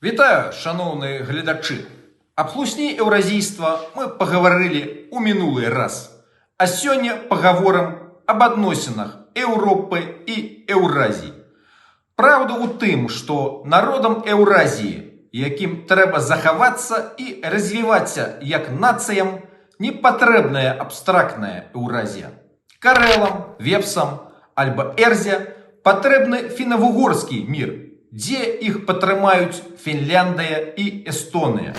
Вітаю, шановні глядачі! Аб хлусні еўразійства мы паговорили у мінулый раз. А сёння паговорам об адносінах Еўропы і Еўразіі. Праўда ў тым, што народам Еўразіі, якім трэба захавацца і развівацца як нацыям, не патрэбная абстрактная Еўразія. Карэлам, вепсам альбо эрзе патрэбны фіна-вугорскі мір, дзе іх падтрымаюць Фінляндыя і Эстонія.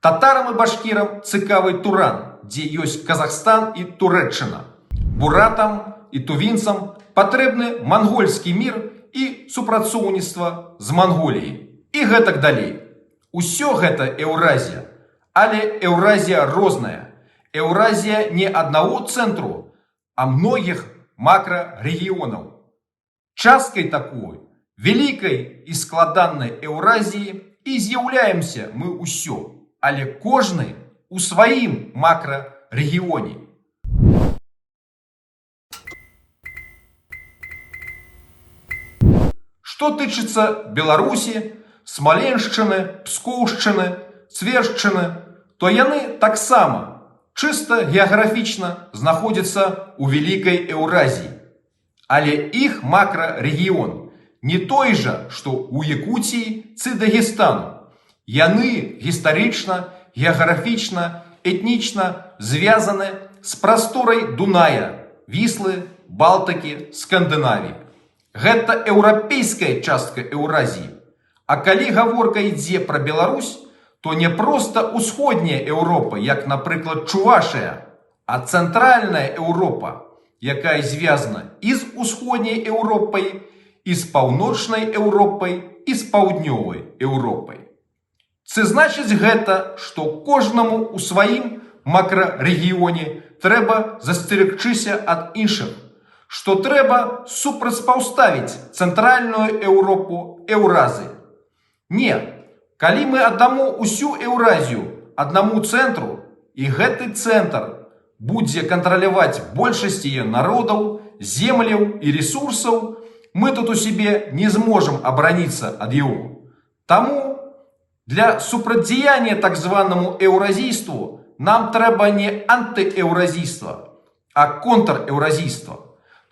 Татарам і башкірам цікавы Туран, дзе ёсць Казахстан і Турэччына. Буратам і тувінцам патрэбны мангольскі мір і супрацоўніцтва з Манголіяй. І гэтак далей. Усё гэта Еўразія, але Еўразія розная. Еўразія не аднаго цэнтру, а многіх макрарэгіёнаў. Часткай такой вялікай і складанай Еўразіі і з'яўляемся мы ўсё, але кожны у сваім макрарэгіёне. Што тычыцца Беларусі, Смаленшчыны, Пскоўшчыны, Цвершчыны, то яны таксама чыста геаграфічна знаходзяцца ў вялікай Еўразіі. Але іх макрарэгіён не той жа, што ў Якуціі ці Дагестану. Яны гістарычна, геаграфічна, этнічна звязаны з прасторай Дуная, Віслы, Балтыкі, Скандынавіі. Гэта еўрапейская частка Еўразіі. А калі гаворка ідзе пра Беларусь, то не проста ўсходняя Еўропа, як, напрыклад, Чувашыя, а цэнтральная Еўропа, якая звязана і з усходняй Еўропай, і з паўночнай Еўропай, і з паўднёвай Еўропай. Це значыць гэта, што кожнаму ў сваім макрарэгіёне трэба засцерагчыся ад іншых, што трэба супрацьпаўставіць цэнтральную Еўропу Еўразіі. Не, калі мы аддаму ўсю Еўразію аднаму цэнтру, і гэты цэнтр будзе кантраляваць большасць яе народаў, земляў і ресурсаў, мы тут у себе не зможам абараніцца ад яго. Таму для супрацьдзеяння так званаму еўразійству нам трэба не антыеўразійства, а контрэўразійства.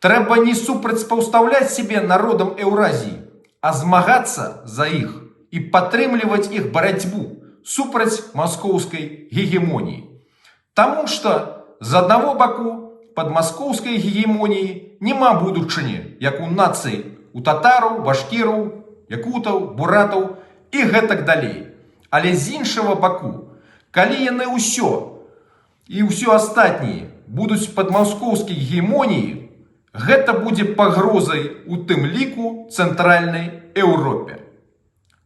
Трэба не супрацьпаўстаўляць себе народам Еўразіі, а змагацца за іх і падтрымліваць іх барацьбу супраць маскоўскай гегемоніі. Таму што з аднаго баку пад маскоўскай гегемоніяй няма будучыні, як у нацыі, у татараў, башкіраў, якутаў, буратаў і гэтак далей. Але з іншага баку, калі яны ўсё і ўсё астатніе будуць пад маскоўскай гегемоніяй, гэта будзе пагрозай у тым ліку цэнтральнай Еўропе.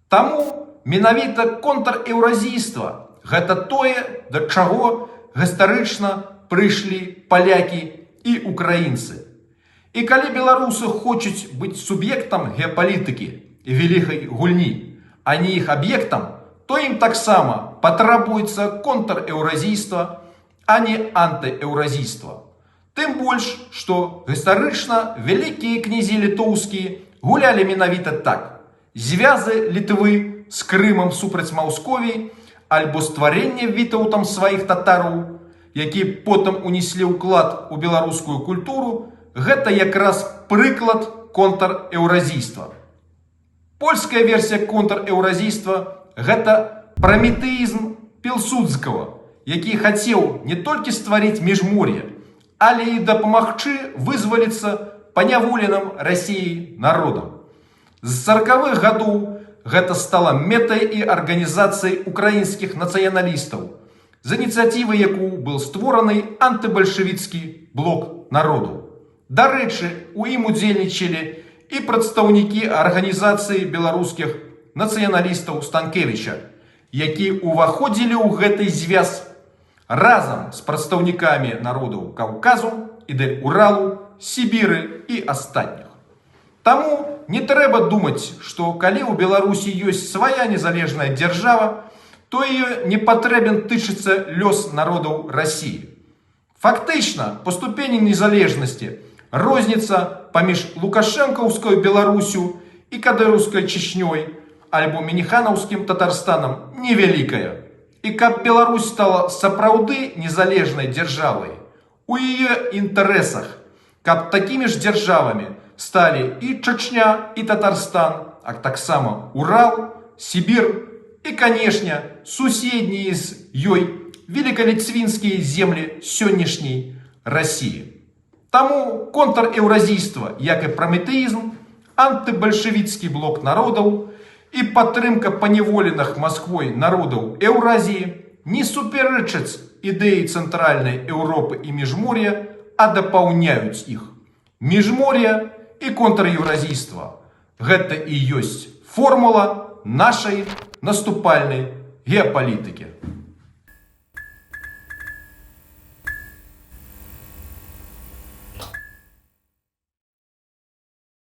Таму менавіта контрэўразійства гэта тое, да чаго гістарычна прыйшлі палякі і украінцы. І калі беларусы хочуць быць суб'ектам геапалітыкі і вялікай гульні, а не іх аб'ектам, то ім таксама патрабуецца контрэўразійства, а не антыеўразійства. Тым больш, што гістарычна вялікія князі літоўскія гулялі менавіта так. Звязы Літвы з Крымам супраць Масковіі альбо стварэнне вітаўтам сваіх татараў, які потым унеслі ўклад у беларускую культуру, гэта якраз прыклад контрэўразійства. Польская версія контрэўразійства – гэта праметэізм Пілсудскага, які хацеў не толькі стварыць міжмор'е, але і дапамагчы вызваліцца паняволеным Расіяй народам. З 40-х гадоў гэта стала мэтай і арганізацыяй украінскіх нацыяналістаў, з ініцыятывай якой быў створаны антыбальшавіцкі блок народу. Дарэчы, у ім удзельнічалі і прадстаўнікі арганізацыі беларускіх нацыяналістаў Станкевіча, які ўваходзілі ў гэты звяз разам з прадстаўнікамі народаў Каўказу, Ідэл-Уралу, Сібіры і астатніх. Таму не трэба думаць, што калі ў Беларусі ёсць свая незалежная дзяржава, то ее не патрэбен тычыцца лёс народаў Расіі. Фактычна, па ступені незалежнасці розніца паміж лукашэнкаўскай Беларусю і кадыраўскай Чечнёй альбо Мініханаўскім Татарстанам невялікая. І каб Беларусь стала сапраўды незалежнай дзяржавай, у яе інтарэсах, каб такімі ж дзяржавамі сталі і Чачня, і Татарстан, а таксама Урал, Сібір і, канешне, суседнія з ёй великаліцвінскія землі сённяшняй Расіі. Таму контрэўразійства, як і праметэізм, антыбальшавіцкі блок народаў і падтрымка паневоленых Масквой народаў Еўразіі не супярэчаць ідэі цэнтральнай Еўропы і міжмор'я, а дапаўняюць іх. Міжмор'я і контрэўразійства – гэта і ёсць формула нашай наступальнай геапалітыкі.